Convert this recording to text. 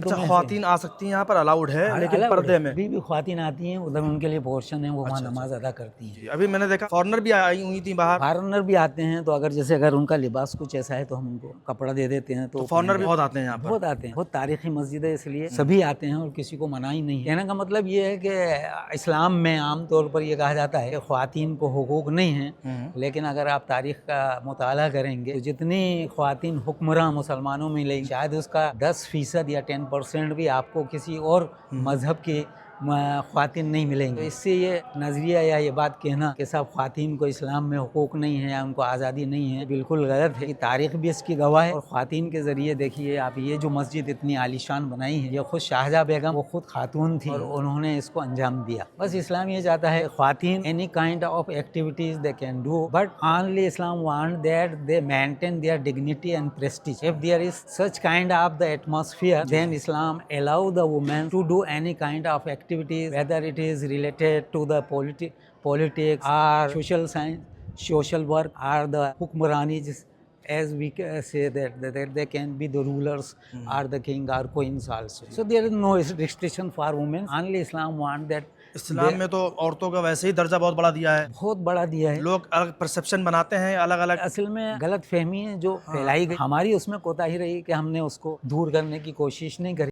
अच्छा, ख्वातीन आ सकती हैं यहाँ पर, अलाउड है, लेकिन पर्दे में। अभी भी ख्वातीन आती हैं, उधर उनके लिए पोर्शन है, वो वहाँ नमाज अदा करती हैं। जी, अभी मैंने देखा फॉरेनर भी आई हुई थी बाहर। फॉरेनर भी आते हैं, तो अगर जैसे अगर उनका लिबास कुछ ऐसा है तो हम उनको कपड़ा दे देते हैं। तो फॉरेनर भी बहुत आते हैं यहाँ पर। बहुत आते हैं, बहुत तारीखी मस्जिद है, इसलिए सभी आते हैं और किसी को मना ही नहीं है। कहने का मतलब ये है कि इस्लाम में आम तौर पर ये कहा जाता है कि ख्वातीन को हुकूक नहीं है, लेकिन अगर आप तारीख का मुताला करेंगे तो जितनी ख्वातीन हुक्मरान मुसलमानों में मिलेंगी, शायद उसका 10% या 10% भी आपको किसी और मजहब के ख्वातीन नहीं मिलेंगे। तो इससे ये नज़रिया या ये बात कहना कि सब ख्वातीन को इस्लाम में हुकूक नहीं है या उनको आज़ादी नहीं है, बिल्कुल गलत है। तारीख़ भी इसकी गवाह है। और ख्वातीन के ज़रिए देखिए आप, ये जो मस्जिद इतनी आलीशान बनाई है, ये खुद शाहजहाँ बेगम, वो खुद खातून थी और उन्होंने इसको अंजाम दिया। बस इस्लाम ये चाहता है ख्वातीन any kind of activities they can do, but only Islam want that they maintain their dignity and prestige. If there is such kind of the atmosphere, then Islam allow the women to do any kind of activities, whether it is related to the politics or social science, social work, or the hukmrani, as we say that they can be the rulers or the king or queens also. So there is no restriction for women. Only Islam want that. इस्लाम में तो औरतों का वैसे ही दर्जा बहुत बड़ा दिया है, बहुत बड़ा दिया है। लोग अलग परसेप्शन बनाते हैं, अलग अलग। असल में गलत फहमी है जो फैलाई गई, हमारी उसमें कोताही रही कि हमने उसको दूर करने की कोशिश नहीं करी।